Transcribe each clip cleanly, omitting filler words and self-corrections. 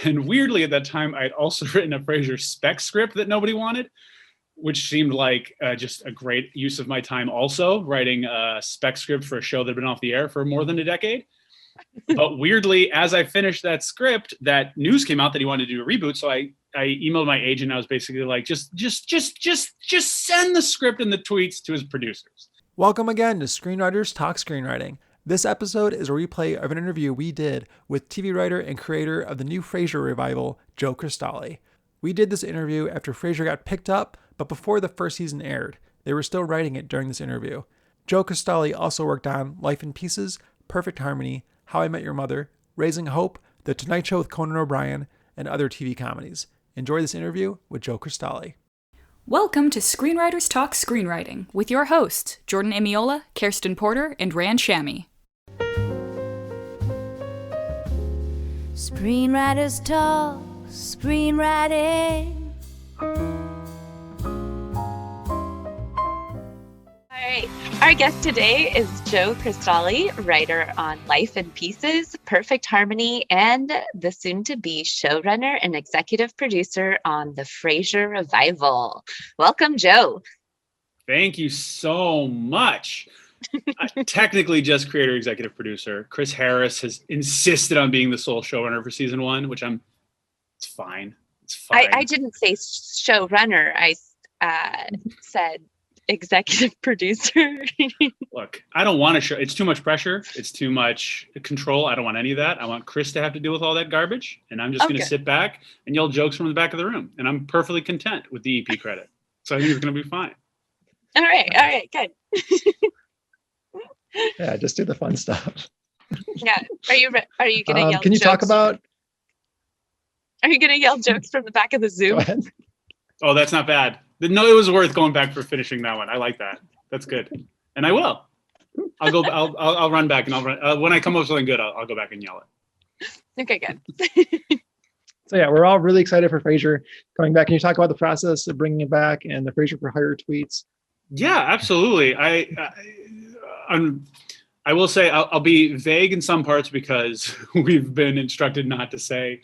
And weirdly, at that time, I'd also written a Frasier spec script that nobody wanted, which seemed like just a great use of my time also, writing a spec script for a show that had been off the air for more than a decade. But weirdly, as I finished that script, that news came out that he wanted to do a reboot. So I emailed my agent. I was basically like, just send the script and the tweets to his producers. Welcome again to Screenwriters Talk Screenwriting. This episode is a replay of an interview we did with TV writer and creator of the new Frasier revival, Joe Cristalli. We did this interview after Frasier got picked up, but before the first season aired. They were still writing it during this interview. Joe Cristalli also worked on Life in Pieces, Perfect Harmony, How I Met Your Mother, Raising Hope, The Tonight Show with Conan O'Brien, and other TV comedies. Enjoy this interview with Joe Cristalli. Welcome to Screenwriters Talk Screenwriting with your hosts, Jordan Imiola, Kerstin Porter, and Rund Shami. Screenwriters Talk Screenwriting. Our guest today is Joe Cristalli, writer on Life in Pieces, Perfect Harmony, and the soon-to-be showrunner and executive producer on the Frasier revival. Welcome, Joe. Thank you so much. Technically just creator, executive producer. Chris Harris has insisted on being the sole showrunner for season 1, which it's fine. It's fine. I didn't say showrunner. I said executive producer. Look, I don't want to show. It's too much pressure. It's too much control. I don't want any of that. I want Chris to have to deal with all that garbage. And I'm just going to sit back and yell jokes from the back of the room. And I'm perfectly content with the EP credit. So I think it's going to be fine. All right. Good. Yeah, just do the fun stuff. Yeah. Are you going to yell Can you jokes? talk about... Are you going to yell jokes from the back of the Zoom? Go ahead. Oh, that's not bad. No, it was worth going back for finishing that one. I like that. That's good. And I will. I'll go. I'll run back and I'll run. When I come up with something good, I'll go back and yell it. Okay, good. So yeah, we're all really excited for Frasier coming back. Can you talk about the process of bringing it back and the Frasier for Hire tweets? Yeah, absolutely. I will say I'll be vague in some parts because we've been instructed not to say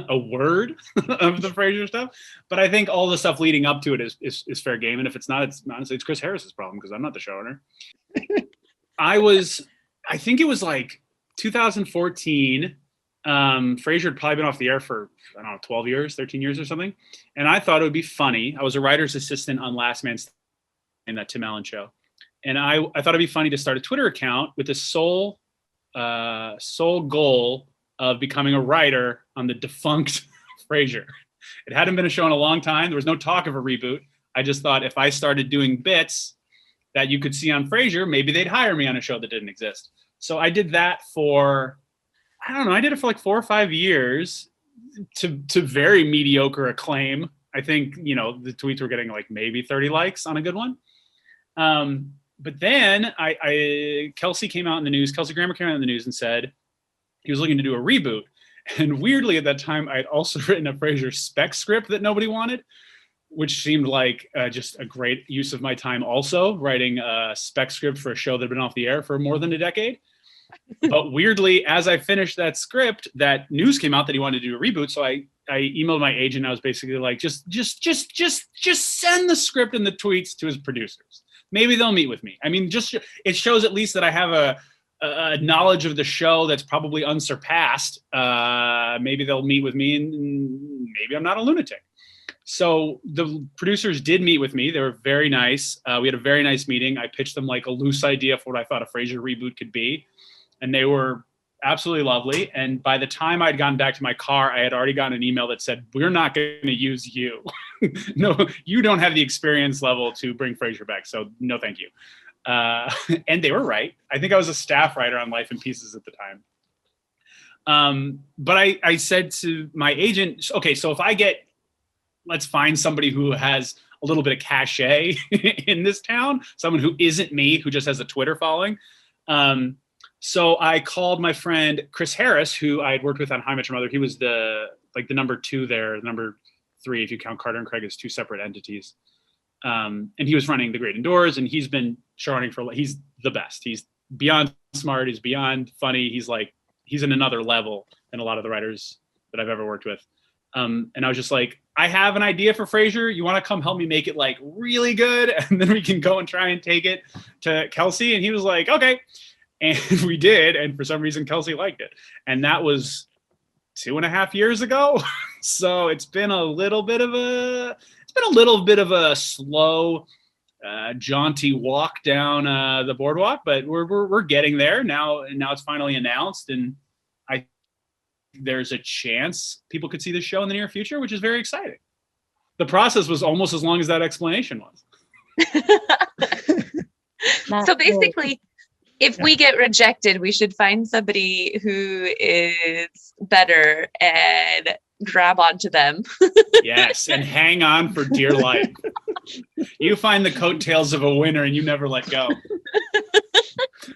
a word of the Frasier stuff, but I think all the stuff leading up to it is fair game. And if it's not, it's honestly, it's Chris Harris's problem because I'm not the showrunner. I think it was like 2014. Frasier had probably been off the air for, 12 years, 13 years or something. And I thought it would be funny. I was a writer's assistant on Last Man Standing in that Tim Allen show. And I thought it'd be funny to start a Twitter account with the sole goal of becoming a writer on the defunct Frasier. It hadn't been a show in a long time. There was no talk of a reboot. I just thought if I started doing bits that you could see on Frasier, maybe they'd hire me on a show that didn't exist. So I did that for, I did it for like 4 or 5 years to very mediocre acclaim. I think, the tweets were getting like maybe 30 likes on a good one. But then Kelsey came out in the news, Kelsey Grammer came out in the news and said he was looking to do a reboot. And weirdly, at that time, I'd also written a Frasier spec script that nobody wanted, which seemed like just a great use of my time also, writing a spec script for a show that had been off the air for more than a decade. But weirdly, as I finished that script, that news came out that he wanted to do a reboot. So I emailed my agent. I was basically like, just send the script and the tweets to his producers. Maybe they'll meet with me. I mean, it shows at least that I have a knowledge of the show that's probably unsurpassed. Maybe they'll meet with me and maybe I'm not a lunatic. So the producers did meet with me. They were very nice. We had a very nice meeting. I pitched them like a loose idea for what I thought a Frasier reboot could be. And they were absolutely lovely. And by the time I'd gotten back to my car, I had already gotten an email that said, we're not going to use you. No, you don't have the experience level to bring Frasier back. So no, thank you. And they were right. I think I was a staff writer on Life in Pieces at the time. But I said to my agent, okay, so if let's find somebody who has a little bit of cachet in this town, someone who isn't me, who just has a Twitter following. So I called my friend Chris Harris, who I had worked with on How I Met Your Mother. He was the number 2 there, number 3, if you count Carter and Craig as 2 separate entities. And he was running The Great Indoors, and he's been showrunning he's the best. He's beyond smart. He's beyond funny. He's in another level than a lot of the writers that I've ever worked with. And I was just like, I have an idea for Frasier. You want to come help me make it like really good? And then we can go and try and take it to Kelsey. And he was like, okay. And we did. And for some reason, Kelsey liked it. And that was 2.5 years ago. So it's been a little bit of a slow, jaunty walk down the boardwalk, but we're getting there now. And now it's finally announced. And there's a chance people could see the show in the near future, which is very exciting. The process was almost as long as that explanation was. So basically, if we get rejected, we should find somebody who is better and grab onto them. Yes, and hang on for dear life. You find the coattails of a winner and you never let go.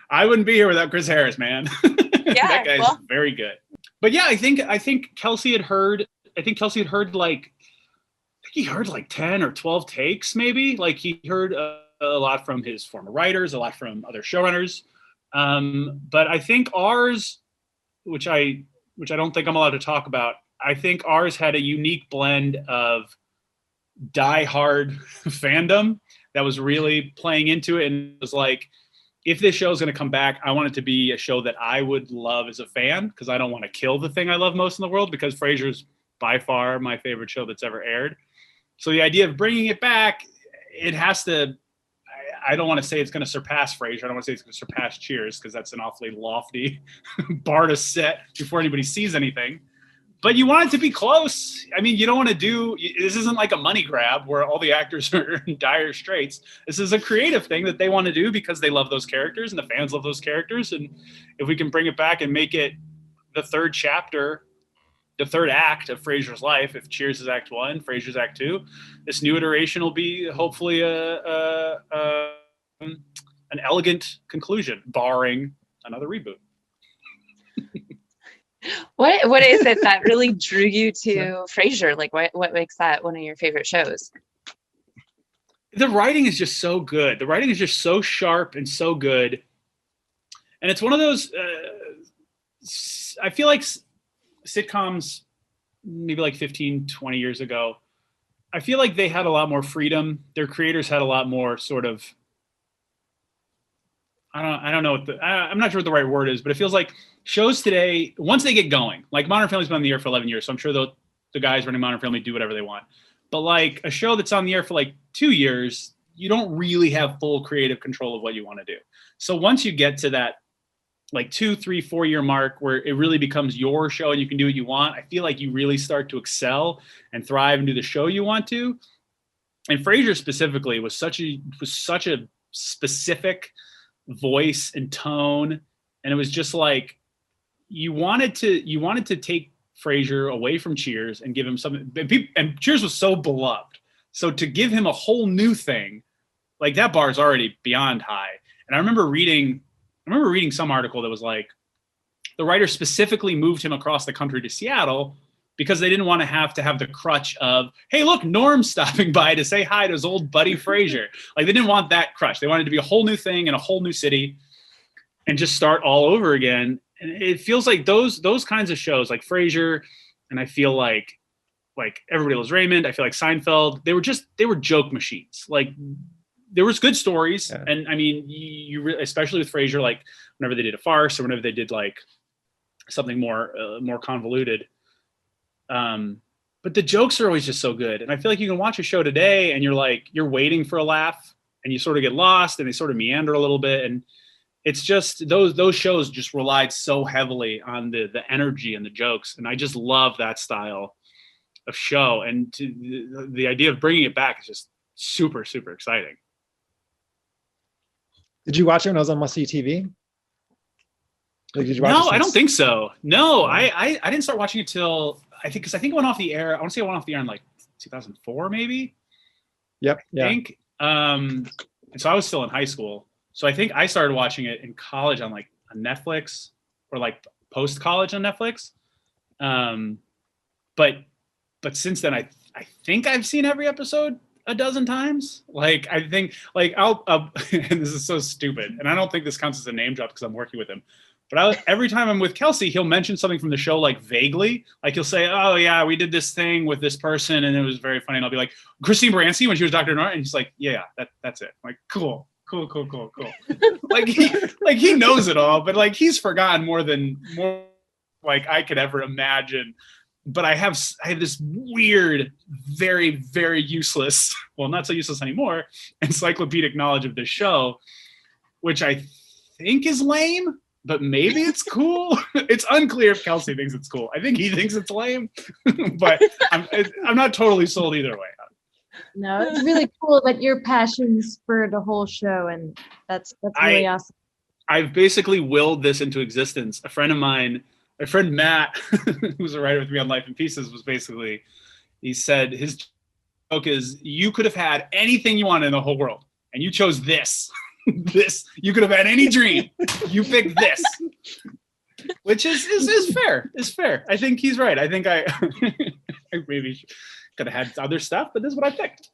I wouldn't be here without Chris Harris, man. Yeah, that guy's very good. But yeah, I think Kelsey had heard. I think he heard like 10 or 12 takes, maybe. Like he heard a lot from his former writers, a lot from other showrunners. But I think ours, which I don't think I'm allowed to talk about, I think ours had a unique blend of diehard fandom that was really playing into it, and it was like, if this show is going to come back, I want it to be a show that I would love as a fan, because I don't want to kill the thing I love most in the world, because Frasier's by far my favorite show that's ever aired. So the idea of bringing it back, it has to, I don't want to say it's going to surpass Frasier. I don't want to say it's going to surpass Cheers, because that's an awfully lofty bar to set before anybody sees anything. But you want it to be close. I mean, you don't want to this isn't like a money grab where all the actors are in dire straits. This is a creative thing that they want to do because they love those characters and the fans love those characters. And if we can bring it back and make it the third chapter, the third act of Frasier's life, if Cheers is Act 1, Frasier's Act 2, this new iteration will be hopefully an elegant conclusion, barring another reboot. What is it that really drew you to Frasier? Like, what makes that one of your favorite shows? The writing is just so good. The writing is just so sharp and so good. And it's one of those, I feel like sitcoms, maybe like 15, 20 years ago, I feel like they had a lot more freedom. Their creators had a lot more sort of, I don't know I'm not sure what the right word is, but it feels like shows today, once they get going, like Modern Family's been on the air for 11 years, so I'm sure the guys running Modern Family do whatever they want. But like a show that's on the air for like 2 years, you don't really have full creative control of what you want to do. So once you get to that like 2, 3, 4 year mark where it really becomes your show and you can do what you want, I feel like you really start to excel and thrive and do the show you want to. And Frasier specifically was such a specific voice and tone, and it was just like you wanted to take Frasier away from Cheers and give him something, and Cheers was so beloved, so to give him a whole new thing, like that bar is already beyond high. And I remember reading some article that was like the writer specifically moved him across the country to Seattle because they didn't want to have the crutch of, hey, look, Norm's stopping by to say hi to his old buddy Frasier. Like they didn't want that crutch. They wanted to be a whole new thing in a whole new city and just start all over again. And it feels like those kinds of shows like Frasier, and I feel like Everybody Loves Raymond, I feel like Seinfeld, they were joke machines. Like there was good stories. Yeah. And I mean, you especially with Frasier, like whenever they did a farce or whenever they did like something more convoluted, but the jokes are always just so good. And I feel like you can watch a show today and you're waiting for a laugh and you sort of get lost and they sort of meander a little bit. And it's just those shows just relied so heavily on the energy and the jokes. And I just love that style of show. And the idea of bringing it back is just super, super exciting. Did you watch it when I was on Must See TV? Like, did you watch No, I don't think so. No, I didn't start watching it till I think it went off the air. I want to say it went off the air in like 2004, maybe. Yep. Yeah. I think. And so I was still in high school. So I think I started watching it in college on Netflix or like post college on Netflix. But since then, I think I've seen every episode a dozen times. Like I think I'll and this is so stupid, and I don't think this counts as a name drop because I'm working with him. But every time I'm with Kelsey, he'll mention something from the show, like vaguely. Like he'll say, oh yeah, we did this thing with this person and it was very funny. And I'll be like, Christine Baranski when she was Dr. Nora. And he's like, yeah, that's it. I'm like, cool. like he knows it all, but like he's forgotten more like I could ever imagine. But I have this weird, very, very useless, well, not so useless anymore, encyclopedic knowledge of this show, which I think is lame, but maybe it's cool. It's unclear if Kelsey thinks it's cool. I think he thinks it's lame, but I'm not totally sold either way. No, it's really cool that your passion spurred a whole show, and that's really awesome. I've basically willed this into existence. A friend of mine, my friend Matt, who's a writer with me on Life in Pieces, he said his joke is, you could have had anything you wanted in the whole world, and you chose this. You could have had any dream. You picked this. Which is fair. Is fair. I think he's right. I think I maybe could have had other stuff, but this is what I picked.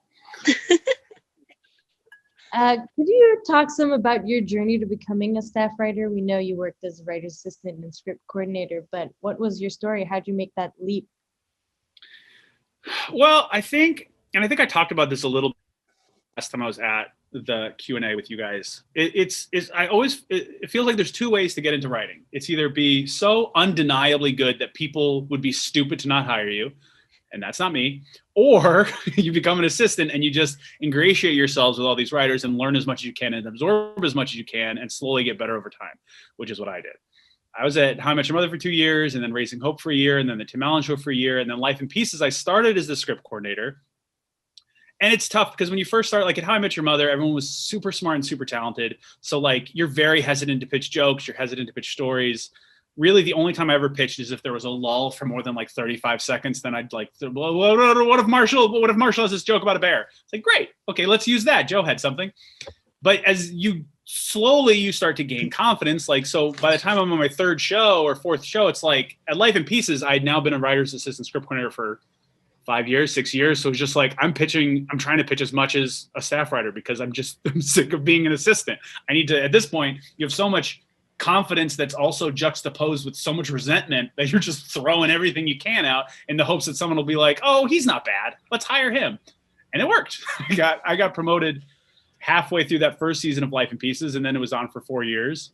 Could you talk some about your journey to becoming a staff writer? We know you worked as a writer's assistant and script coordinator, but what was your story? How'd you make that leap? Well, I think I talked about this a little last time I was at the Q&A with you guys. It feels like there's two ways to get into writing. It's either be so undeniably good that people would be stupid to not hire you, and that's not me, or you become an assistant and you just ingratiate yourselves with all these writers and learn as much as you can and absorb as much as you can and slowly get better over time, which is what I did. I was at How I Met Your Mother for 2 years, and then Raising Hope for a year, and then the Tim Allen Show for a year, and then Life in Pieces. I started as the script coordinator. And it's tough because when you first start, like at How I Met Your Mother, everyone was super smart and super talented. So like you're very hesitant to pitch jokes, you're hesitant to pitch stories. Really, the only time I ever pitched is if there was a lull for more than like 35 seconds. Then I'd like, well, what if Marshall has this joke about a bear? It's like, great, okay, let's use that. Joe had something. But as you start to gain confidence. Like, so by the time I'm on my third show or fourth show, it's like at Life in Pieces, I'd now been a writer's assistant script coordinator for 5 years, 6 years. So it's just like, I'm trying to pitch as much as a staff writer because I'm sick of being an assistant. I need to, at this point, you have so much confidence that's also juxtaposed with so much resentment that you're just throwing everything you can out in the hopes that someone will be like, oh, he's not bad, let's hire him. And it worked. I got promoted halfway through that first season of Life in Pieces, and then it was on for 4 years.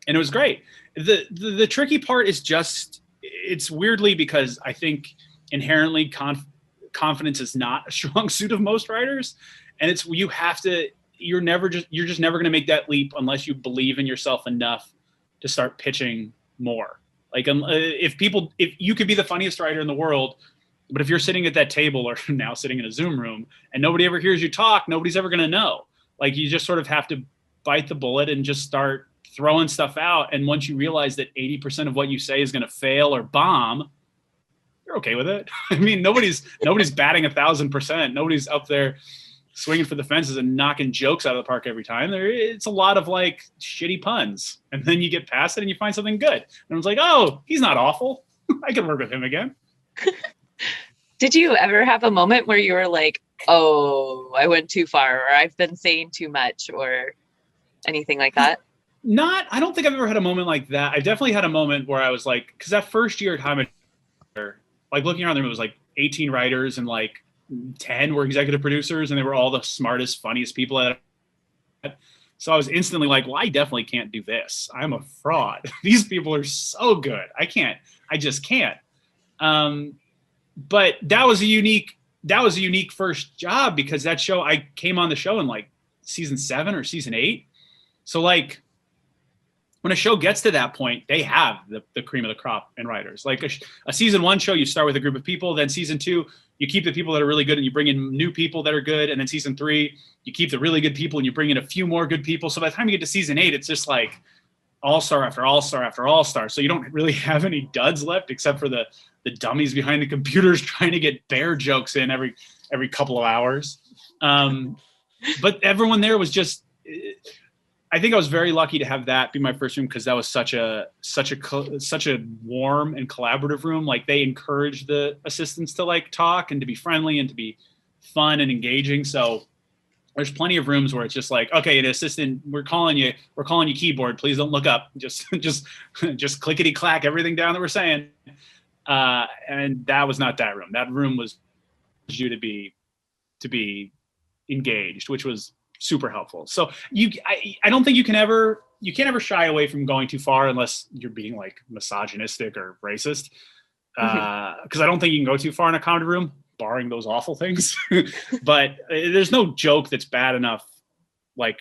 And it was great. The tricky part is just, it's weirdly because I think inherently confidence is not a strong suit of most writers. And it's, you're just never going to make that leap unless you believe in yourself enough to start pitching more. Like if you could be the funniest writer in the world, but if you're sitting at that table or now sitting in a Zoom room and nobody ever hears you talk, nobody's ever going to know. Like you just sort of have to bite the bullet and just start throwing stuff out. And once you realize that 80% of what you say is going to fail or bomb, you're okay with it. I mean, nobody's batting 1,000%. Nobody's up there swinging for the fences and knocking jokes out of the park every time. It's a lot of like shitty puns. And then you get past it and you find something good. And it's like, oh, he's not awful. I can work with him again. Did you ever have a moment where you were like, oh, I went too far, or I've been saying too much, or anything like that? I don't think I've ever had a moment like that. I definitely had a moment where I was like, because that first year at How I Met Your Mother, like looking around there, it was like 18 writers and like 10 were executive producers, and they were all the smartest, funniest people at it. So I was instantly like, well, I definitely can't do this. I'm a fraud. These people are so good. I just can't. But that was a unique first job, because that show, I came on the show in like season 7 or season 8. So like when a show gets to that point, they have the cream of the crop in writers. Like a season 1 show, you start with a group of people, then season 2, you keep the people that are really good and you bring in new people that are good. And then season 3, you keep the really good people and you bring in a few more good people. So by the time you get to season 8, it's just like all-star after all-star after all-star. So you don't really have any duds left except for the dummies behind the computers trying to get bear jokes in every couple of hours. But everyone there was just, I think I was very lucky to have that be my first room, because that was such a warm and collaborative room. Like they encouraged the assistants to like talk and to be friendly and to be fun and engaging. So There's plenty of rooms where it's just like, okay, an assistant, we're calling you keyboard. Please don't look up. Just clickety clack everything down that we're saying. And that was not that room. That room was you to be engaged, which was super helpful. So I don't think you can't ever shy away from going too far unless you're being like misogynistic or racist. Because I don't think you can go too far in a comedy room, barring those awful things. But there's no joke that's bad enough, like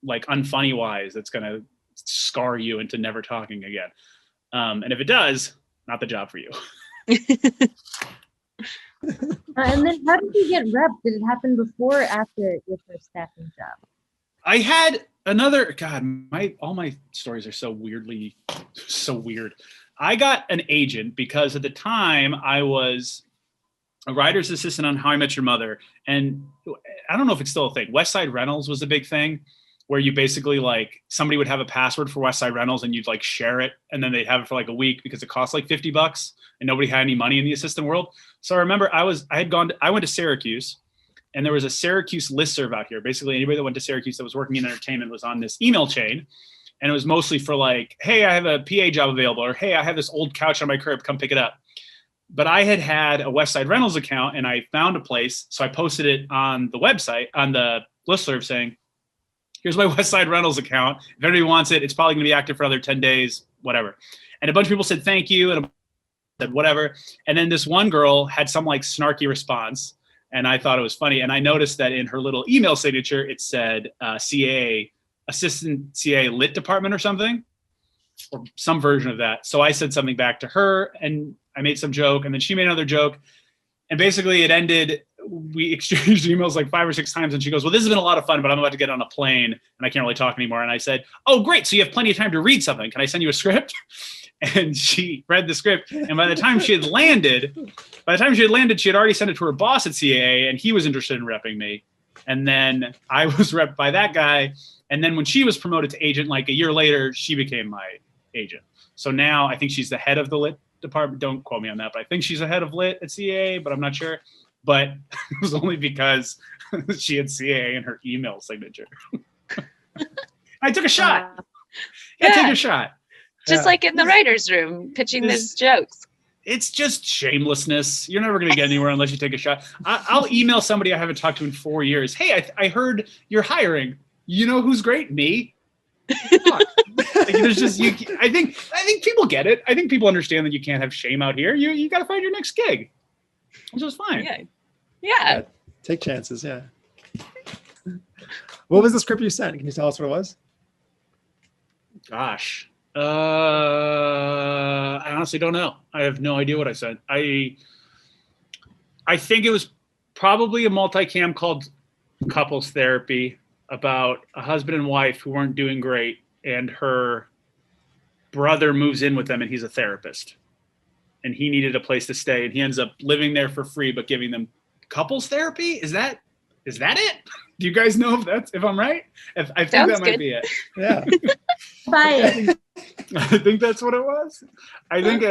unfunny wise, that's gonna scar you into never talking again. And if it does, not the job for you. And then how did you get rep? Did it happen before or after your first staffing job? I had another, God, all my stories are so weird. I got an agent because at the time I was a writer's assistant on How I Met Your Mother. And I don't know if it's still a thing. West Side Rentals was a big thing where you basically like somebody would have a password for West Side Rentals and you'd like share it. And then they'd have it for like a week because it cost like $50 and nobody had any money in the assistant world. So I remember I went to Syracuse and there was a Syracuse listserv out here. Basically anybody that went to Syracuse that was working in entertainment was on this email chain. And it was mostly for like, hey, I have a PA job available, or hey, I have this old couch on my curb, come pick it up. But I had a West Side Rentals account and I found a place. So I posted it on the website, on the listserv saying, here's my West Side Rentals account. If anybody wants it, it's probably going to be active for another 10 days, whatever. And a bunch of people said, thank you. And said, whatever. And then this one girl had some like snarky response. And I thought it was funny. And I noticed that in her little email signature, it said CA, Assistant CA Lit Department or something, or some version of that. So I said something back to her and I made some joke and then she made another joke. And basically it ended, we exchanged emails like 5 or 6 times and she goes, well, this has been a lot of fun, but I'm about to get on a plane and I can't really talk anymore. And I said, oh, great. So you have plenty of time to read something. Can I send you a script? And she read the script. And by the time she had landed, she had already sent it to her boss at CAA and he was interested in repping me. And then I was repped by that guy. And then when she was promoted to agent, like a year later, she became my agent. So now I think she's the head of the lit department. Don't quote me on that, but I think she's the head of lit at CAA, but I'm not sure. But it was only because she had CAA in her email signature. I took a shot. I took a shot. Just like in the writer's room, pitching these jokes. It's just shamelessness. You're never going to get anywhere unless you take a shot. I'll email somebody I haven't talked to in 4 years. Hey, I heard you're hiring. You know who's great? Me. There's just I think people get it. I think people understand that you can't have shame out here. You got to find your next gig, which is fine. Yeah. Take chances. Yeah. What was the script you sent? Can you tell us what it was? Gosh, I honestly don't know. I have no idea what I sent. I think it was probably a multicam called Couples Therapy, about a husband and wife who weren't doing great and her brother moves in with them and he's a therapist and he needed a place to stay and he ends up living there for free but giving them couples therapy. Is that it? Do you guys know if I'm right? I think Sounds that might good. be it. Yeah. Buy it. I think that's what it was. I think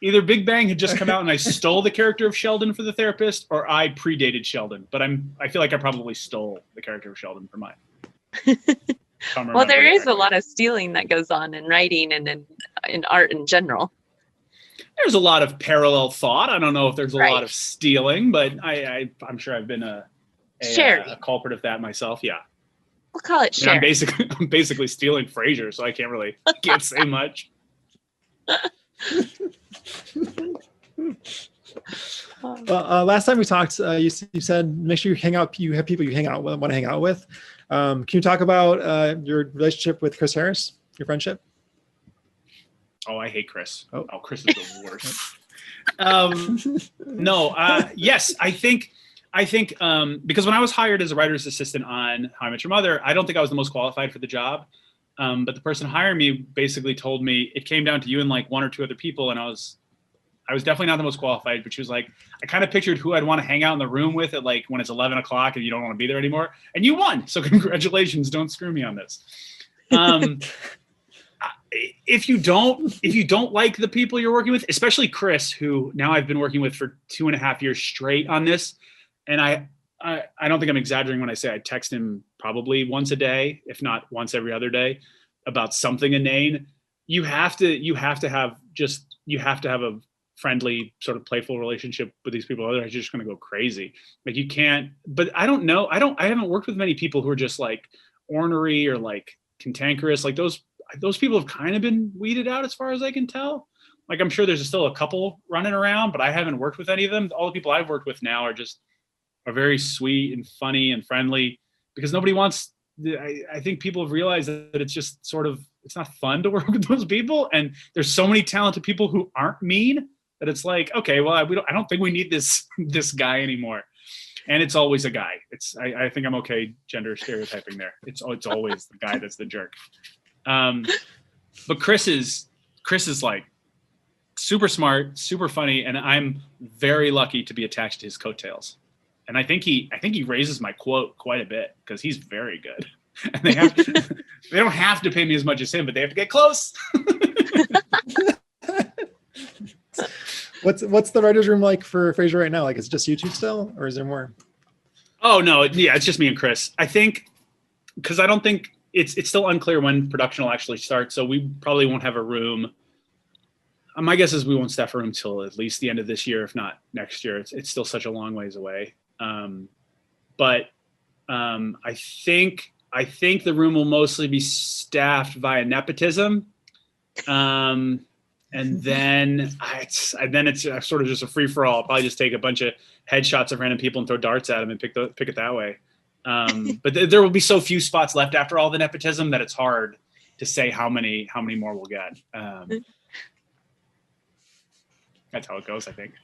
either Big Bang had just come out and I stole the character of Sheldon for the therapist, or I predated Sheldon. But I feel like I probably stole the character of Sheldon for mine. Well, there is a lot of stealing that goes on in writing and in art in general. There's a lot of parallel thought. I don't know if there's a Right. lot of stealing, but I'm sure I've been a culprit of that myself. Yeah. We'll call it I mean, share. I'm basically stealing Frasier, so I can't say much. Well, last time we talked, you said make sure you have people you want to hang out with. Can you talk about your relationship with Chris Harris, your friendship? Oh, I hate Chris. Oh. Chris is the worst. Yes, I think because when I was hired as a writer's assistant on How I Met Your Mother, I don't think I was the most qualified for the job. But the person hiring me basically told me it came down to you and like 1 or 2 other people. And I was definitely not the most qualified, but she was like, I kind of pictured who I'd want to hang out in the room with at like when it's 11 o'clock and you don't want to be there anymore. And you won. So congratulations. Don't screw me on this. If you don't like the people you're working with, especially Chris, who now I've been working with for 2.5 years straight on this. And I don't think I'm exaggerating when I say I text him probably once a day, if not once every other day, about something inane. You have to have a friendly, sort of playful relationship with these people. Otherwise you're just going to go crazy. Like you can't, but I don't know. I haven't worked with many people who are just like ornery or like cantankerous. Like those people have kind of been weeded out as far as I can tell. Like I'm sure there's still a couple running around, but I haven't worked with any of them. All the people I've worked with now are very sweet and funny and friendly, because nobody wants, I think people have realized that it's just sort of, it's not fun to work with those people. And there's so many talented people who aren't mean that it's like, okay, well, I don't think we need this guy anymore. And it's always a guy. I think I'm okay gender stereotyping there. It's always the guy that's the jerk. But Chris is like super smart, super funny, and I'm very lucky to be attached to his coattails. And I think he raises my quote quite a bit because he's very good. And they don't have to pay me as much as him, but they have to get close. What's the writer's room like for Frasier right now? Like, is it just you two still, or is there more? Oh no, yeah, it's just me and Chris. I think because I don't think it's still unclear when production will actually start, so we probably won't have a room. My guess is we won't staff a room till at least the end of this year, if not next year. It's still such a long ways away. But I think the room will mostly be staffed via nepotism. And then it's sort of just a free for all. I'll probably just take a bunch of headshots of random people and throw darts at them and pick it that way. But there will be so few spots left after all the nepotism that it's hard to say how many more we'll get. That's how it goes, I think.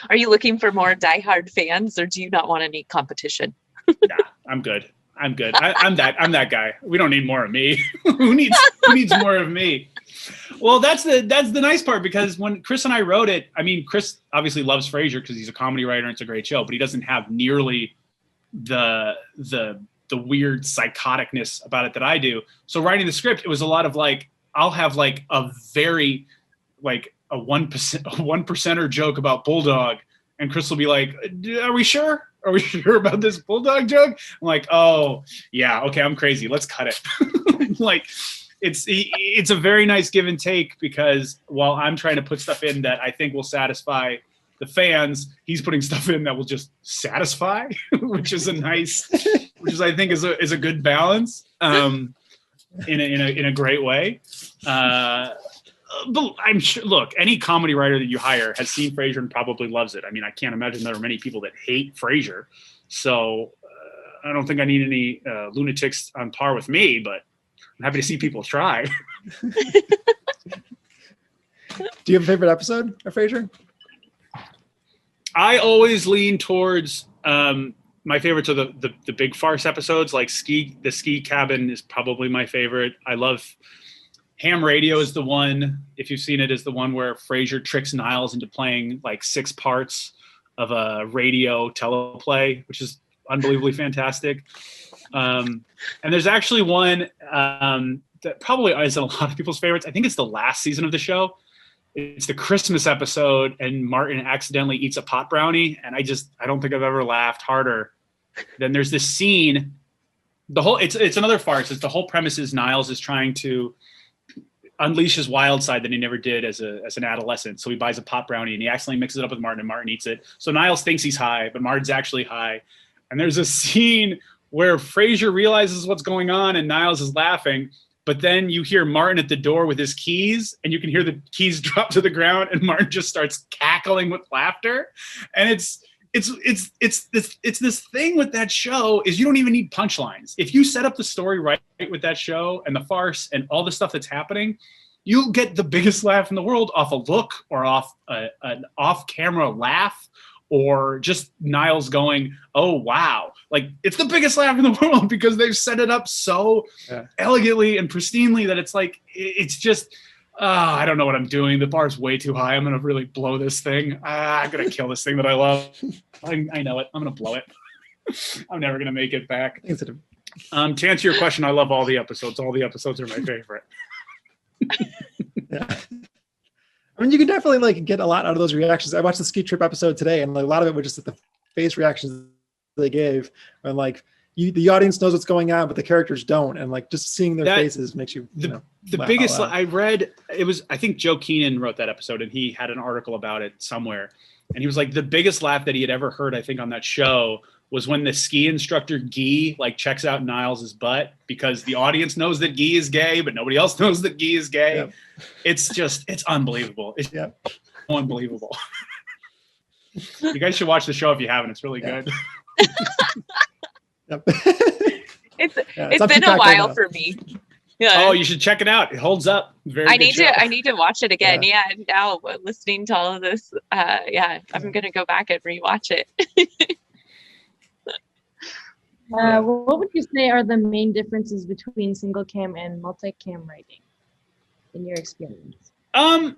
Are you looking for more diehard fans, or do you not want any competition? Nah, I'm good. I'm that guy. We don't need more of me. Who needs more of me? Well, that's the nice part, because when Chris and I wrote it, I mean, Chris obviously loves Frasier because he's a comedy writer and it's a great show, but he doesn't have nearly the weird psychoticness about it that I do. So writing the script, it was a lot of like, I'll have like a very like a 1%er joke about Bulldog, and Chris will be like, "Are we sure? Are we sure about this Bulldog joke?" I'm like, "Oh yeah, okay, I'm crazy. Let's cut it." Like, it's a very nice give and take, because while I'm trying to put stuff in that I think will satisfy the fans, he's putting stuff in that will just satisfy, which is I think is a good balance, in a great way. But I'm sure, look, any comedy writer that you hire has seen Frasier and probably loves it. I mean, I can't imagine there are many people that hate Frasier. So I don't think I need any lunatics on par with me, but I'm happy to see people try. Do you have a favorite episode of Frasier? I always lean towards my favorites are the big farce episodes, like the ski cabin is probably my favorite. I love Ham Radio is the one, if you've seen it, is the one where Frasier tricks Niles into playing like 6 parts of a radio teleplay, which is unbelievably fantastic. And there's actually one that probably isn't a lot of people's favorites. I think it's the last season of the show. It's the Christmas episode, and Martin accidentally eats a pot brownie. And I don't think I've ever laughed harder. Then there's this scene. It's another farce. The whole premise is Niles is trying to unleash his wild side that he never did as an adolescent. So he buys a pot brownie and he accidentally mixes it up with Martin, and Martin eats it. So Niles thinks he's high, but Martin's actually high. And there's a scene where Frasier realizes what's going on and Niles is laughing, but then you hear Martin at the door with his keys, and you can hear the keys drop to the ground, and Martin just starts cackling with laughter. And it's this thing with that show is you don't even need punchlines. If you set up the story right with that show and the farce and all the stuff that's happening, you'll get the biggest laugh in the world off a look, or off an off-camera laugh, or just Niles going, "Oh, wow." Like, it's the biggest laugh in the world because they've set it up so elegantly and pristinely that it's like, it's just, I don't know what I'm doing. The bar's way too high. I'm going to really blow this thing. I'm going to kill this thing that I love. I know it. I'm going to blow it. I'm never going to make it back. To answer your question, I love all the episodes. All the episodes are my favorite. Yeah. I mean, you can definitely like get a lot out of those reactions. I watched the ski trip episode today, and like, a lot of it was just the face reactions they gave, and like the audience knows what's going on, but the characters don't, and like just seeing their faces makes you, the biggest. I read it was, I think Joe Keenan wrote that episode, and he had an article about it somewhere, and he was like, the biggest laugh that he had ever heard, I think, on that show was when the ski instructor Guy like checks out Niles' butt, because the audience knows that Guy is gay, but nobody else knows that Guy is gay. Yep. It's unbelievable. It's unbelievable. You guys should watch the show if you haven't. It's really good. It's been a while for me. Yeah. Oh, you should check it out. It holds up. I need to watch it again. Yeah. Now listening to all of this, I'm gonna go back and rewatch it. What would you say are the main differences between single cam and multicam writing in your experience? I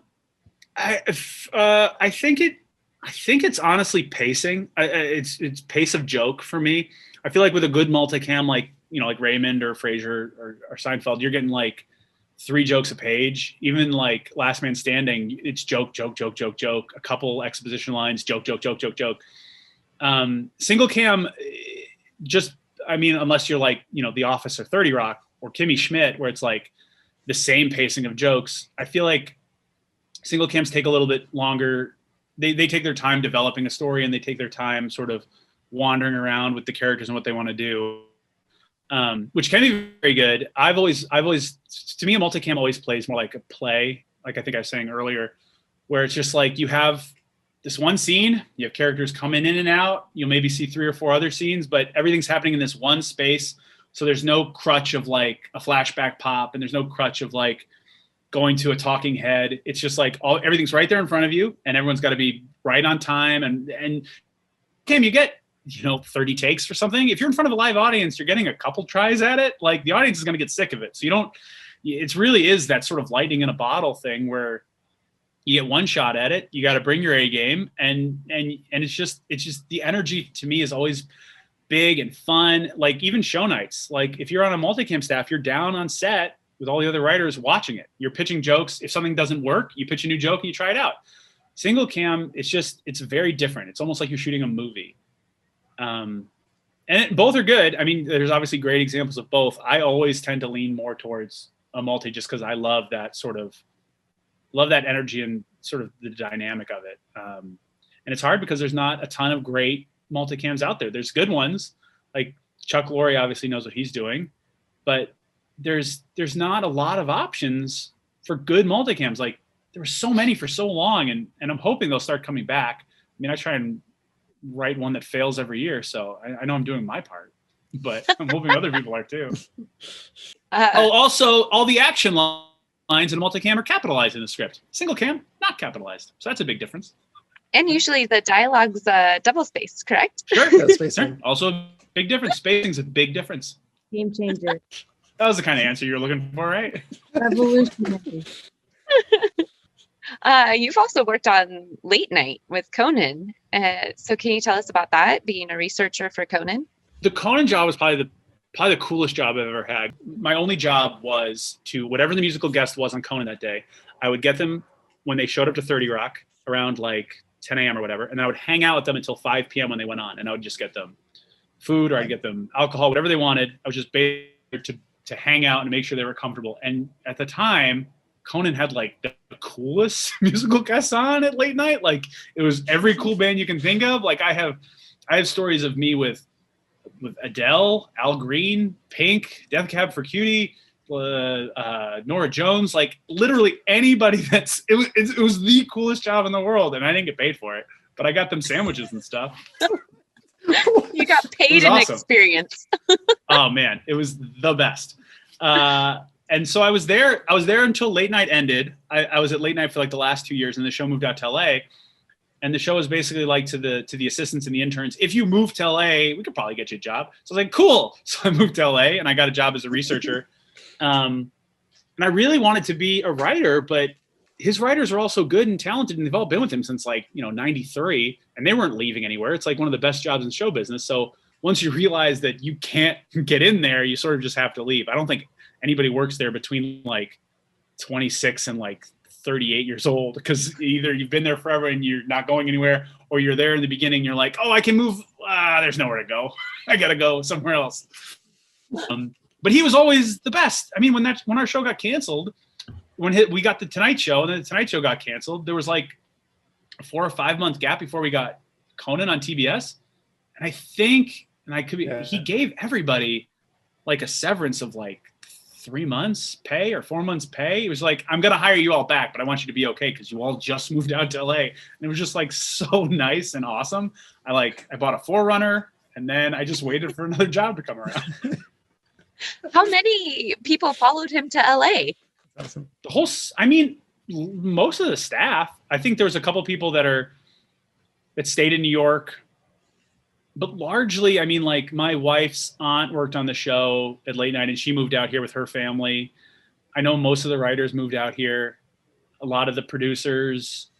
think it's honestly pacing. It's pace of joke for me. I feel like with a good multicam, like Raymond or Frasier or Seinfeld, you're getting like 3 jokes a page. Even like Last Man Standing, it's joke, joke, joke, joke, joke. A couple exposition lines, joke, joke, joke, joke, joke. Single cam, unless you're like, The Office or 30 Rock or Kimmy Schmidt, where it's like the same pacing of jokes. I feel like single cams take a little bit longer. They take their time developing a story, and they take their time sort of wandering around with the characters and what they want to do, which can be very good. I've always, to me, a multicam always plays more like a play. Like I think I was saying earlier, where it's just like you have this one scene, you have characters coming in and out. You'll maybe see 3 or 4 other scenes, but everything's happening in this one space. So there's no crutch of like a flashback pop, and there's no crutch of like going to a talking head. It's just like everything's right there in front of you, and everyone's got to be right on time. And Kim, you get 30 takes for something. If you're in front of a live audience, you're getting a couple tries at it. Like the audience is going to get sick of it. So it really is that sort of lightning in a bottle thing where you get one shot at it. You got to bring your A game, and it's just the energy to me is always big and fun. Like even show nights, like if you're on a multicam staff, you're down on set with all the other writers watching it. You're pitching jokes. If something doesn't work, you pitch a new joke and you try it out. Single cam, it's very different. It's almost like you're shooting a movie. And both are good. I mean, there's obviously great examples of both. I always tend to lean more towards a multi just because I love that energy and sort of the dynamic of it. And it's hard because there's not a ton of great multicams out there. There's good ones, like Chuck Lorre obviously knows what he's doing, but there's not a lot of options for good multicams. Like there were so many for so long, and I'm hoping they'll start coming back. I mean, I try and write one that fails every year, so I know I'm doing my part, but I'm hoping other people are too. Also, all the action lines in multicam are capitalized in the script. Single cam, not capitalized. So that's a big difference. And usually the dialogue's double spaced, correct? Sure. Sure. Also a big difference. Spacing's a big difference. Game changer. That was the kind of answer you were looking for, right? Revolutionary. You've also worked on Late Night with Conan. So can you tell us about that, being a researcher for Conan? The Conan job was probably the coolest job I've ever had. My only job was to, whatever the musical guest was on Conan that day, I would get them when they showed up to 30 Rock around like 10 a.m. or whatever, and I would hang out with them until 5 p.m. when they went on, and I would just get them food or I'd get them alcohol, whatever they wanted. I was just basically to hang out and make sure they were comfortable. And at the time, Conan had like the coolest musical guests on at Late Night. Like it was every cool band you can think of. Like I have stories of me with Adele, Al Green, Pink, Death Cab for Cutie, Nora Jones, like literally anybody it was the coolest job in the world. And I didn't get paid for it, but I got them sandwiches and stuff. You got paid in awesome. Experience. Oh man, it was the best. And so I was there until Late Night ended. I was at Late Night for like the last 2 years, and the show moved out to LA. And the show was basically like to the assistants and the interns, if you move to LA, we could probably get you a job. So I was like, cool. So I moved to LA and I got a job as a researcher. And I really wanted to be a writer, but his writers are all so good and talented, and they've all been with him since like, 93, and they weren't leaving anywhere. It's like one of the best jobs in show business. So once you realize that you can't get in there, you sort of just have to leave. I don't think anybody works there between like 26 and like 38 years old, because either you've been there forever and you're not going anywhere, or you're there in the beginning, you're like, oh, I can move there's nowhere to go. I got to go somewhere else. But he was always the best. I mean, when our show got canceled, we got the Tonight Show, and then the Tonight Show got canceled, there was like a 4 or 5 month gap before we got Conan on TBS. And I think, he gave everybody like a severance of like 3 months pay or 4 months pay. He was like, I'm going to hire you all back, but I want you to be okay because you all just moved out to LA. And it was just like so nice and awesome. I bought a 4Runner, and then I just waited for another job to come around. How many people followed him to LA? Awesome. Most of the staff. I think there was a couple people that stayed in New York. But largely, I mean, like my wife's aunt worked on the show at late night and she moved out here with her family. I know most of the writers moved out here. A lot of the producers,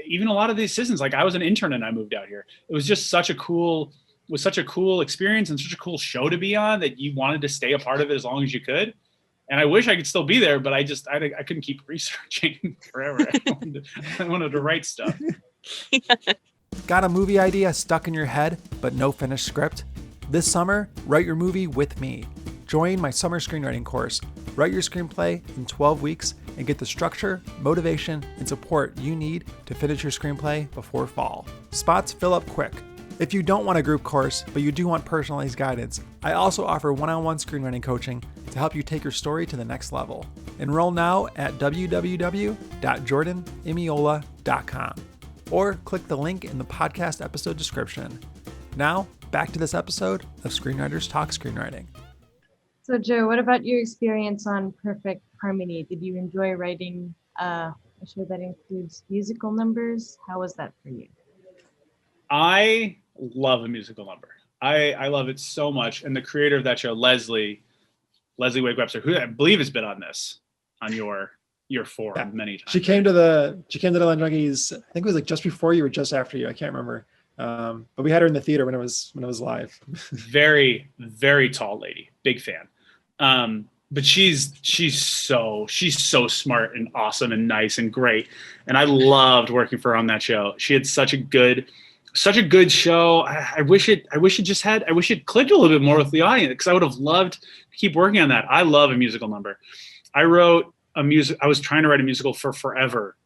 even a lot of the assistants. Like I was an intern and I moved out here. It was just such a cool experience and such a cool show to be on that you wanted to stay a part of it as long as you could. And I wish I could still be there, but I couldn't keep researching forever. I wanted to write stuff. Got a movie idea stuck in your head, but no finished script? This summer, write your movie with me. Join my summer screenwriting course. Write your screenplay in 12 weeks and get the structure, motivation, and support you need to finish your screenplay before fall. Spots fill up quick. If you don't want a group course, but you do want personalized guidance, I also offer one-on-one screenwriting coaching to help you take your story to the next level. Enroll now at www.jordanimiola.com or click the link in the podcast episode description. Now, back to this episode of Screenwriters Talk Screenwriting. So Joe, what about your experience on Perfect Harmony? Did you enjoy writing a show that includes musical numbers? How was that for you? I love a musical number. I love it so much. And the creator of that show, Leslie Wade-Webster, who I believe has been on your forum many times. She came to the Line Junkies, I think it was like just before you or just after you. I can't remember. But we had her in the theater when it was live. Very, very tall lady. Big fan. But she's so smart and awesome and nice and great. And I loved working for her on that show. She had such a good show. I wish it clicked a little bit more with the audience because I would have loved to keep working on that. I love a musical number. I was trying to write a musical for forever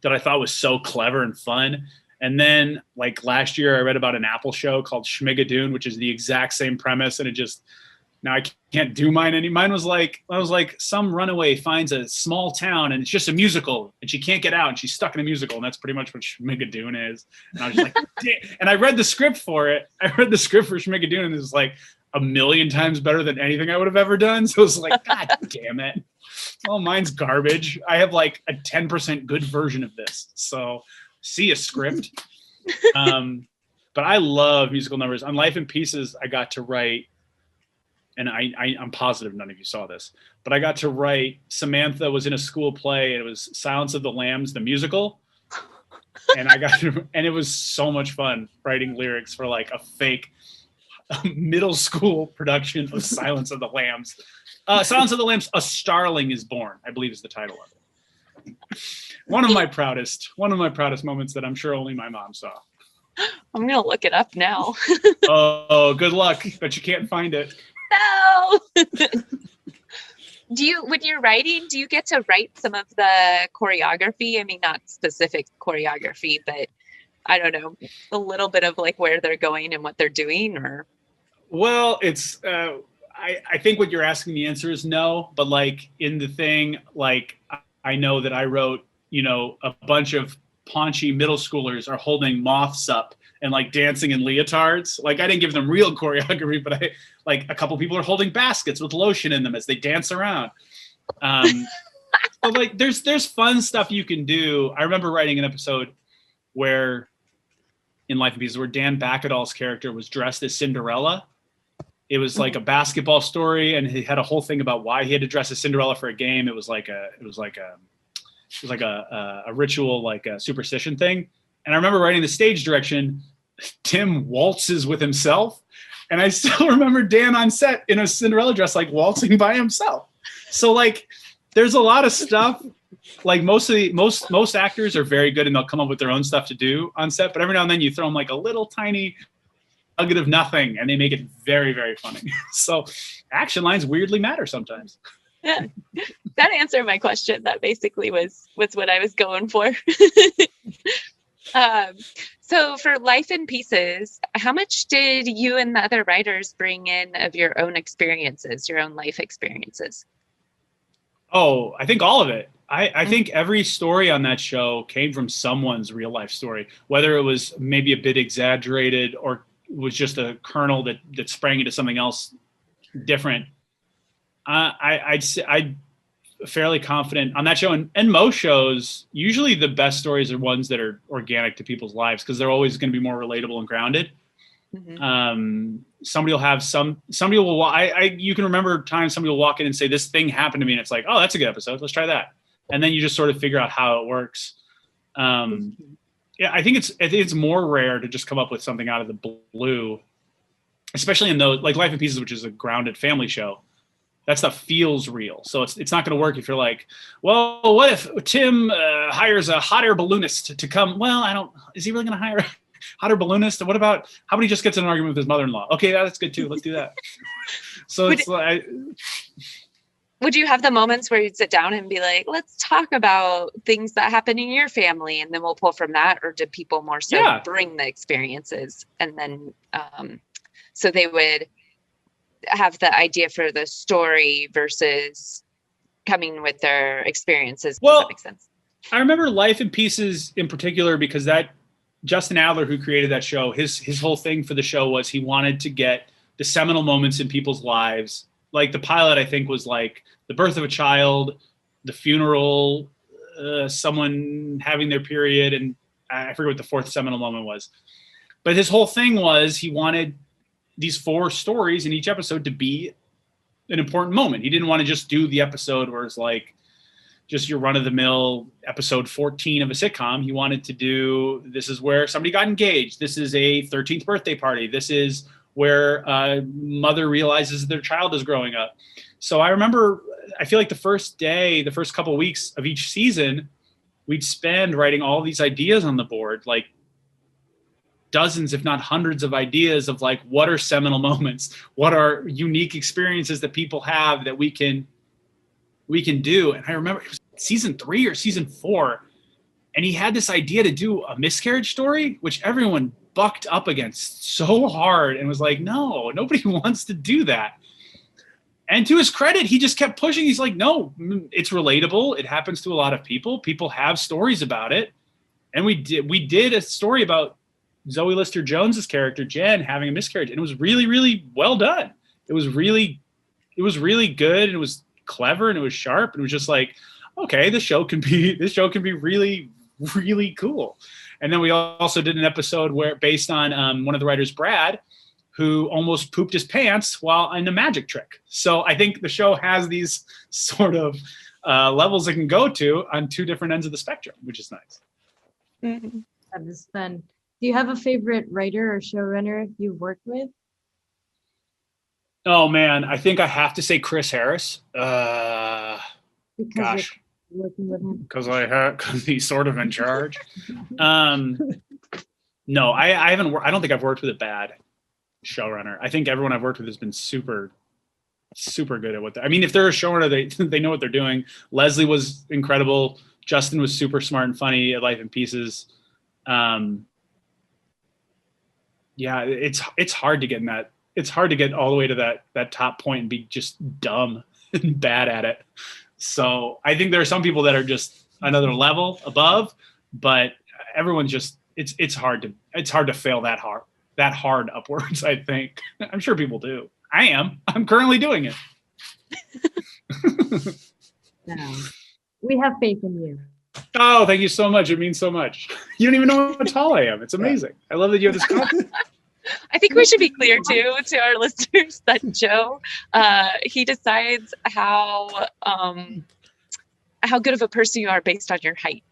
that I thought was so clever and fun. And then like last year I read about an Apple show called Schmigadoon, which is the exact same premise. And now I can't do mine any. Mine was like, some runaway finds a small town and it's just a musical and she can't get out and she's stuck in a musical. And that's pretty much what Schmigadoon is. And I was just like, and I read the script for it. I read the script for Schmigadoon and it was like 1,000,000 times better than anything I would have ever done. So it was like, God damn it. Oh, mine's garbage. I have like a 10% good version of this. So see a script. But I love musical numbers. On Life in Pieces, I got to write, and I'm positive none of you saw this, but I got to write, Samantha was in a school play, and it was Silence of the Lambs, the musical. And and it was so much fun writing lyrics for like a fake middle school production of Silence of the Lambs. Silence of the Lambs, A Starling is Born, I believe is the title of it. One of my proudest moments that I'm sure only my mom saw. I'm going to look it up now. Oh, good luck. But you can't find it. No. When you're writing, do you get to write some of the choreography? I mean, not specific choreography, but I don't know, a little bit of like where they're going and what they're doing, or? Well, it's, I think what you're asking the answer is no, but like in the thing, like I know that I wrote, a bunch of paunchy middle schoolers are holding moths up and like dancing in leotards. Like I didn't give them real choreography, but a couple people are holding baskets with lotion in them as they dance around. But like there's fun stuff you can do. I remember writing an episode where in Life in Pieces where Dan Bacadol's character was dressed as Cinderella. It was like a basketball story, and he had a whole thing about why he had to dress as Cinderella for a game. It was like a ritual, like a superstition thing. And I remember writing the stage direction, Tim waltzes with himself. And I still remember Dan on set in a Cinderella dress, like waltzing by himself. So like, there's a lot of stuff. Like most actors are very good and they'll come up with their own stuff to do on set. But every now and then you throw them like a little tiny nugget of nothing, and they make it very, very funny. So action lines weirdly matter sometimes. Yeah, that answered my question. That basically was what I was going for. So for Life in Pieces, how much did you and the other writers bring in of your own experiences, your own life experiences? Oh, I think all of it. I think every story on that show came from someone's real life story, whether it was maybe a bit exaggerated or was just a kernel that sprang into something else different. I'd fairly confident on that show, and most shows, usually the best stories are ones that are organic to people's lives because they're always going to be more relatable and grounded. Mm-hmm. Somebody will you can remember times somebody will walk in and say, this thing happened to me. And it's like, oh, that's a good episode. Let's try that. And then you just sort of figure out how it works. Yeah, I think it's more rare to just come up with something out of the blue, especially in those like Life in Pieces, which is a grounded family show. That stuff feels real. So it's not going to work if you're like, well, what if Tim hires a hot air balloonist to come? Well, is he really going to hire a hot air balloonist? What about, how about he just gets in an argument with his mother-in-law? Okay, that's good too. Let's do that. So would you have the moments where you'd sit down and be like, let's talk about things that happen in your family and then we'll pull from that? Or did people more so bring the experiences and then so they would have the idea for the story versus coming with their experiences? Does that make sense? I remember Life in Pieces in particular because that Justin Adler, who created that show, his whole thing for the show was he wanted to get the seminal moments in people's lives. Like the pilot, I think, was like the birth of a child, the funeral, someone having their period, and I forget what the fourth seminal moment was. But his whole thing was he wanted these 4 stories in each episode to be an important moment. He didn't want to just do the episode where it's like just your run-of-the-mill episode 14 of a sitcom. He wanted to do, this is where somebody got engaged. This is a 13th birthday party. This is where a mother realizes their child is growing up. So I remember, I feel like the first couple of weeks of each season, we'd spend writing all these ideas on the board, like dozens, if not hundreds of ideas of like, what are seminal moments? What are unique experiences that people have that we can do? And I remember it was season 3 or season 4. And he had this idea to do a miscarriage story, which everyone bucked up against so hard and was like, no, nobody wants to do that. And to his credit, he just kept pushing. He's like, no, it's relatable. It happens to a lot of people. People have stories about it. And we did a story about Zoe Lister-Jones's character, Jen, having a miscarriage. And it was really, really well done. It was really good. And it was clever and it was sharp. And it was just like, okay, this show can be really, really cool. And then we also did an episode based on one of the writers, Brad, who almost pooped his pants while in a magic trick. So I think the show has these sort of levels it can go to on 2 different ends of the spectrum, which is nice. Mm-hmm. That is fun. Do you have a favorite writer or showrunner you've worked with? Oh man, I think I have to say Chris Harris. Because gosh, working with him. Because he's sort of in charge. No, I haven't. I don't think I've worked with a bad showrunner. I think everyone I've worked with has been super, super good at what. I mean, if they're a showrunner, they know what they're doing. Leslie was incredible. Justin was super smart and funny at Life in Pieces. Yeah, it's hard to get in that. It's hard to get all the way to that top point and be just dumb and bad at it. So I think there are some people that are just another level above, but everyone's just it's hard to fail that hard upwards. I think I'm sure people do. I'm currently doing it. No. We have faith in you. Oh, thank you so much. It means so much. You don't even know how tall I am. It's amazing. I love that you have this confidence. I think we should be clear too to our listeners that Joe, he decides how good of a person you are based on your height.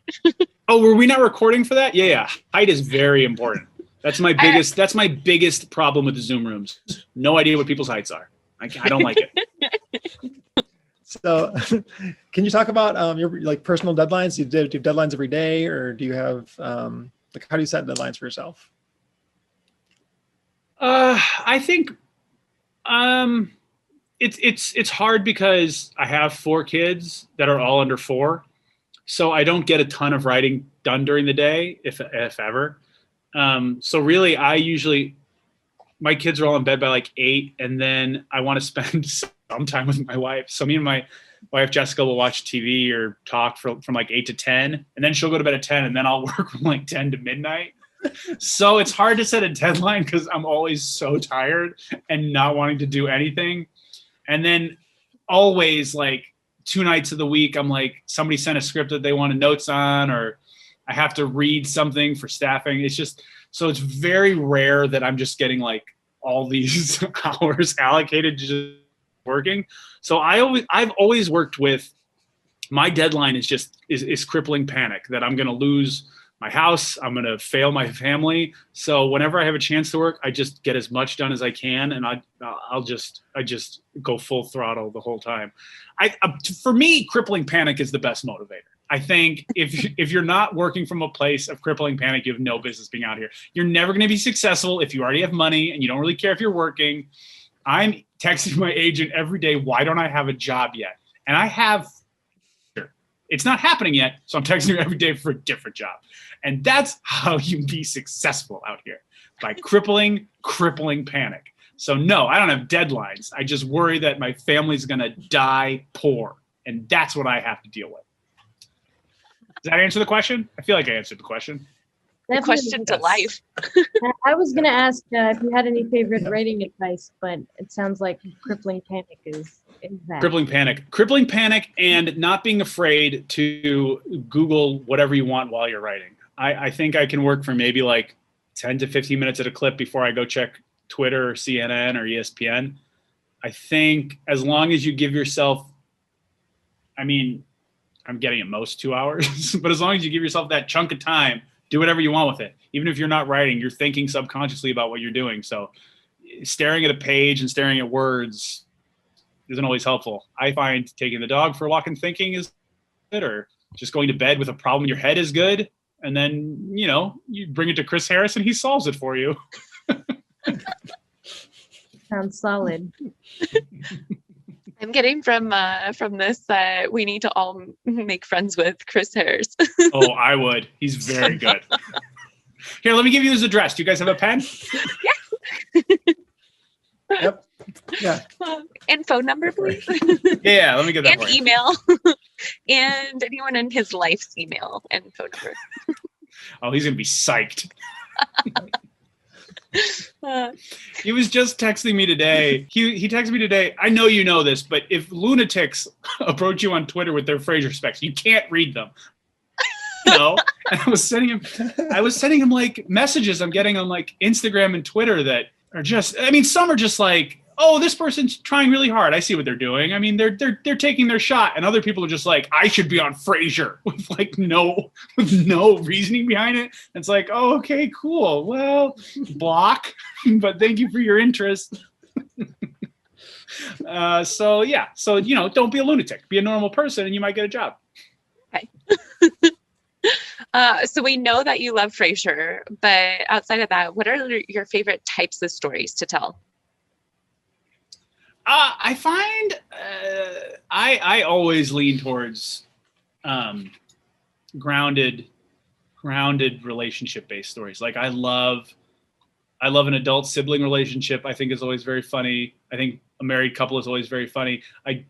Oh, were we not recording for that? Yeah. Height is very important. That's my biggest problem with the Zoom rooms. No idea what people's heights are. I don't like it. So can you talk about your like personal deadlines? Do you do deadlines every day, or do you have how do you set deadlines for yourself? I think it's hard because I have 4 kids that are all under 4, so I don't get a ton of writing done during the day, if ever. So really, my kids are all in bed by like 8, and then I want to spend some time with my wife. So me and my wife Jessica will watch TV or talk from like 8 to 10, and then she'll go to bed at 10, and then I'll work from like 10 to midnight. So it's hard to set a deadline because I'm always so tired and not wanting to do anything. And then always like 2 nights of the week, I'm like, somebody sent a script that they wanted notes on, or I have to read something for staffing. It's just, so it's very rare that I'm just getting like all these hours allocated to just working. So I've always worked with, my deadline is crippling panic that I'm going to lose my house. I'm going to fail my family. So whenever I have a chance to work, I just get as much done as I can. And I just go full throttle the whole time. For me, crippling panic is the best motivator. I think if you're not working from a place of crippling panic, you have no business being out here. You're never going to be successful if you already have money and you don't really care if you're working. I'm texting my agent every day, why don't I have a job yet? And I have, it's not happening yet, so I'm texting her every day for a different job. And that's how you be successful out here, by crippling panic. So no, I don't have deadlines. I just worry that my family's going to die poor. And that's what I have to deal with. Does that answer the question? I feel like I answered the question. The question to life. I was going to ask if you had any favorite writing advice, but it sounds like crippling panic is that. Crippling panic and not being afraid to Google whatever you want while you're writing. I think I can work for maybe like 10 to 15 minutes at a clip before I go check Twitter or CNN or ESPN. I think as long as you give yourself, I mean, I'm getting at most 2 hours, but as long as you give yourself that chunk of time, do whatever you want with it. Even if you're not writing, you're thinking subconsciously about what you're doing. So staring at a page and staring at words isn't always helpful. I find taking the dog for a walk and thinking is good, or just going to bed with a problem in your head is good. And then, you bring it to Chris Harris and he solves it for you. Sounds solid. I'm getting from this, we need to all make friends with Chris Harris. Oh, I would. He's very good. Here, let me give you his address. Do you guys have a pen? Yeah. Yep. Yeah. And phone number, please. Yeah, let me get that and for you. email. And anyone in his life's email and phone number. Oh, he's going to be psyched. He was just texting me today. He texted me today. I know you know this, but if lunatics approach you on Twitter with their Frasier specs, you can't read them. And I was sending him like messages I'm getting on like Instagram and Twitter that are just, I mean, some are just like, oh, this person's trying really hard. I see what they're doing. I mean, they're taking their shot. And other people are just like, I should be on Frasier with like no reasoning behind it. And it's like, oh, okay, cool. Well, block, but thank you for your interest. So don't be a lunatic. Be a normal person and you might get a job. Okay. So we know that you love Frasier, but outside of that, what are your favorite types of stories to tell? I find I always lean towards grounded relationship-based stories. Like I love an adult sibling relationship. I think is always very funny. I think a married couple is always very funny. I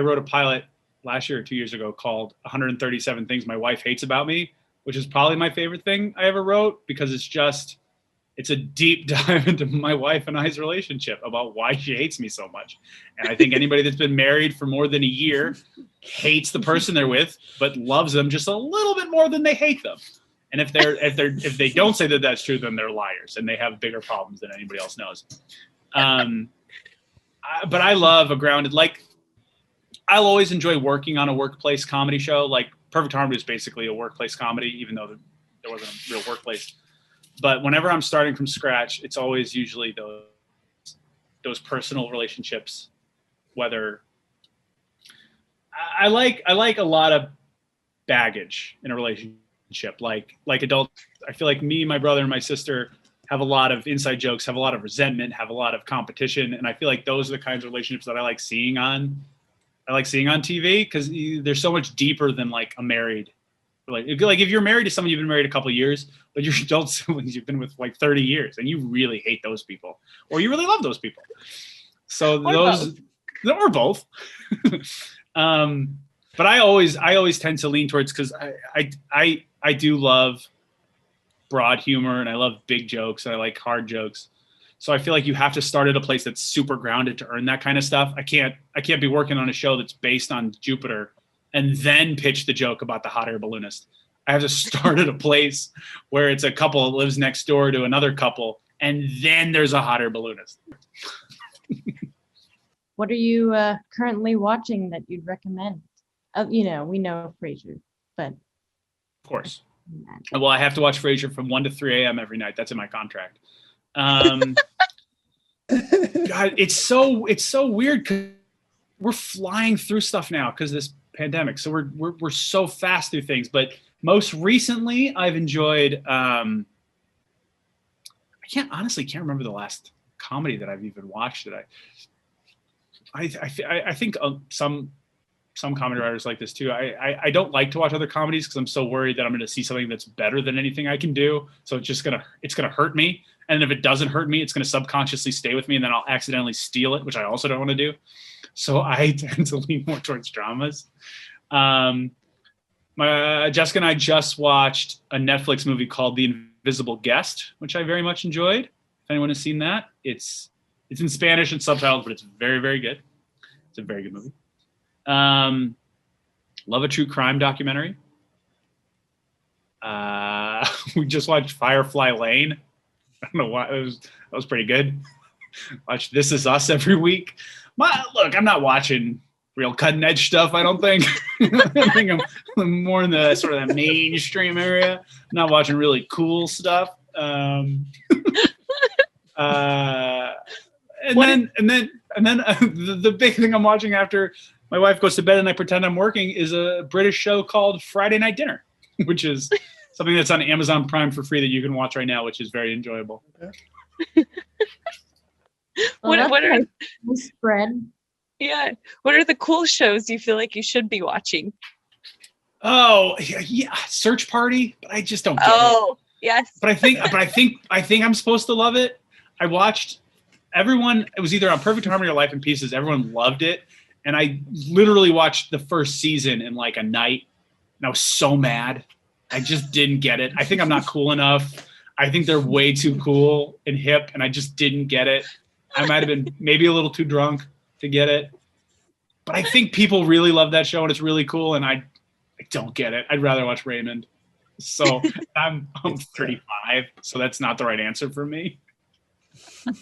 wrote a pilot last year or 2 years ago called 137 Things My Wife Hates About Me, which is probably my favorite thing I ever wrote because it's a deep dive into my wife and I's relationship about why she hates me so much. And I think anybody that's been married for more than a year hates the person they're with, but loves them just a little bit more than they hate them. And if they don't say that that's true, then they're liars and they have bigger problems than anybody else knows. But I love a grounded, like I'll always enjoy working on a workplace comedy show. Like Perfect Harmony is basically a workplace comedy, even though there wasn't a real workplace. But whenever I'm starting from scratch, it's always usually those personal relationships. Whether I like a lot of baggage in a relationship, like adult. I feel like me, my brother, and my sister, have a lot of inside jokes, have a lot of resentment, have a lot of competition. And I feel like those are the kinds of relationships that I like seeing on TV, because they're so much deeper than like a married. Like if you're married to someone you've been married a couple of years, but your adult siblings you've been with like 30 years, and you really hate those people, or you really love those people. So or both. But I always tend to lean towards, because I do love broad humor, and I love big jokes, and I like hard jokes. So I feel like you have to start at a place that's super grounded to earn that kind of stuff. I can't be working on a show that's based on Jupiter and then pitch the joke about the hot air balloonist. I have to start at a place where it's a couple that lives next door to another couple, and then there's a hot air balloonist. What are you currently watching that you'd recommend? We know Frasier, but of course. Well, I have to watch Frasier from 1 to 3 a.m. every night. That's in my contract. God, it's so weird, because we're flying through stuff now because of this pandemic. So we're so fast through things. But most recently, I've enjoyed. I can't remember the last comedy that I've even watched. That I think some comedy writers like this too. I don't like to watch other comedies because I'm so worried that I'm going to see something that's better than anything I can do. So it's gonna hurt me. And if it doesn't hurt me, it's going to subconsciously stay with me, and then I'll accidentally steal it, which I also don't want to do. So I tend to lean more towards dramas. Jessica and I just watched a Netflix movie called The Invisible Guest, which I very much enjoyed. If anyone has seen that, it's in Spanish and subtitles, but it's very, very good. It's a very good movie. Love a true crime documentary. We just watched Firefly Lane. I don't know why. That was pretty good. Watch This Is Us every week. Look, I'm not watching real cutting edge stuff, I don't think. I think I'm more in the sort of the mainstream area. I'm not watching really cool stuff. And then the big thing I'm watching after my wife goes to bed and I pretend I'm working is a British show called Friday Night Dinner, which is something that's on Amazon Prime for free that you can watch right now, which is very enjoyable. What are spread? Yeah. What are the cool shows you feel like you should be watching? Oh, yeah, Search Party, but I just don't get it. Oh, yes. But I think I'm supposed to love it. I watched everyone. It was either on Perfect Harmony or Life in Pieces. Everyone loved it, and I literally watched the first season in like a night, and I was so mad. I just didn't get it. I think I'm not cool enough. I think they're way too cool and hip, and I just didn't get it. I might have been maybe a little too drunk to get it. But I think people really love that show, and it's really cool, and I don't get it. I'd rather watch Raymond. So I'm 35, so that's not the right answer for me. I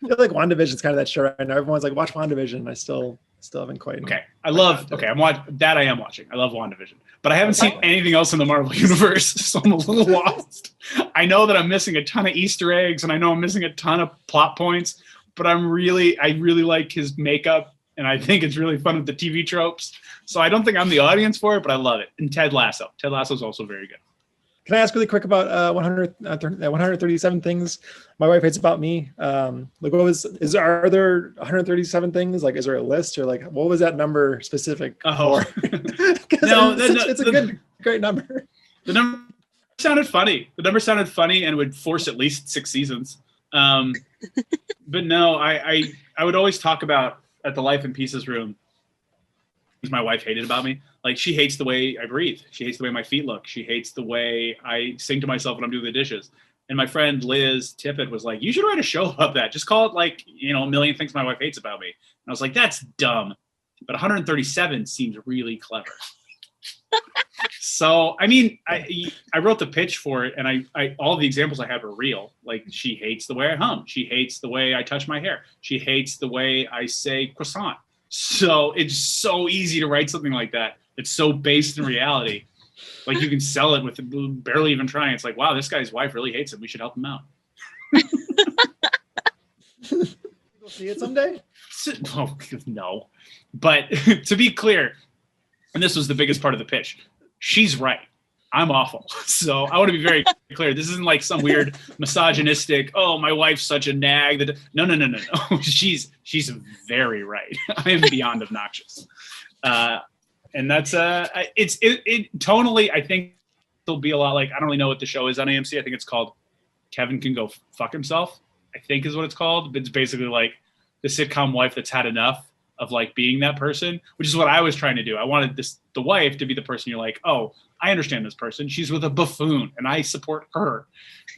feel like WandaVision's kind of that show right now. Everyone's like, watch WandaVision. I still haven't quite. Okay. I am watching. I love WandaVision. But I haven't seen anything else in the Marvel Universe, so I'm a little lost. I know that I'm missing a ton of Easter eggs, and I know I'm missing a ton of plot points, but I really like his makeup, and I think it's really fun with the TV tropes. So I don't think I'm the audience for it, but I love it. And Ted Lasso. Ted Lasso is also very good. Can I ask really quick about 137 things my wife hates about me? Are there 137 things? Like, is there a list, or like, what was that number specific for? No, it's a great number. The number sounded funny. And would force at least 6 seasons. But no, I would always talk about at the Life in Pieces room. My wife hated about me. Like, she hates the way I breathe. She hates the way my feet look. She hates the way I sing to myself when I'm doing the dishes. And my friend Liz Tippett was like, you should write a show about that. Just call it like, a million things my wife hates about me. And I was like, that's dumb. But 137 seems really clever. So, I mean, I wrote the pitch for it, and I all the examples I had were real. Like, she hates the way I hum. She hates the way I touch my hair. She hates the way I say croissant. So it's so easy to write something like that. It's so based in reality. Like, you can sell it with barely even trying. It's like, wow, this guy's wife really hates him. We should help him out. You'll see it someday? Oh, no. But to be clear, and this was the biggest part of the pitch, she's right. I'm awful. So I want to be very clear. This isn't like some weird misogynistic, oh, my wife's such a nag. No. She's very right. I am beyond obnoxious. And that's it tonally, I think there'll be a lot like, I don't really know what the show is on AMC. I think it's called Kevin Can Go Fuck Himself, I think is what it's called. But it's basically like the sitcom wife that's had enough of like being that person, which is what I was trying to do. I wanted the wife to be the person you're like, oh, I understand this person. She's with a buffoon and I support her.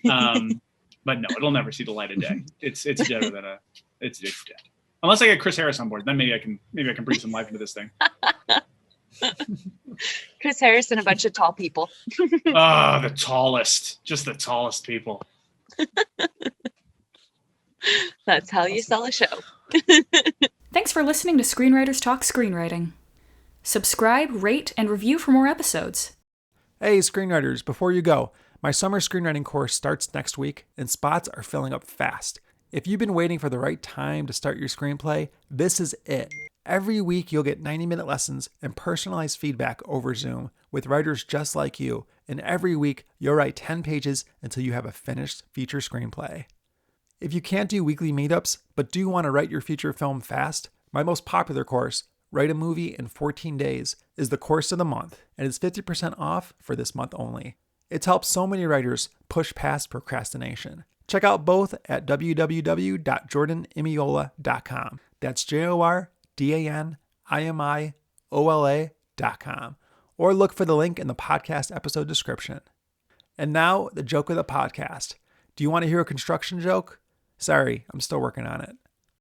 But no, it'll never see the light of day. It's dead than it's dead. Unless I get Chris Harris on board, then maybe I can breathe some life into this thing. Chris Harris and a bunch of tall people. The tallest people. That's how you sell a show. Thanks for listening to Screenwriters Talk Screenwriting. Subscribe, rate, and review for more episodes. Hey, screenwriters, before you go, my summer screenwriting course starts next week, and spots are filling up fast. If you've been waiting for the right time to start your screenplay, this is it. Every week, you'll get 90-minute lessons and personalized feedback over Zoom with writers just like you, and every week, you'll write 10 pages until you have a finished feature screenplay. If you can't do weekly meetups, but do want to write your feature film fast, my most popular course, Write a Movie in 14 Days, is the course of the month, and is 50% off for this month only. It's helped so many writers push past procrastination. Check out both at www.jordanimiola.com. That's JORDANIMIOLA.com. Or look for the link in the podcast episode description. And now, the joke of the podcast. Do you want to hear a construction joke? Sorry, I'm still working on it.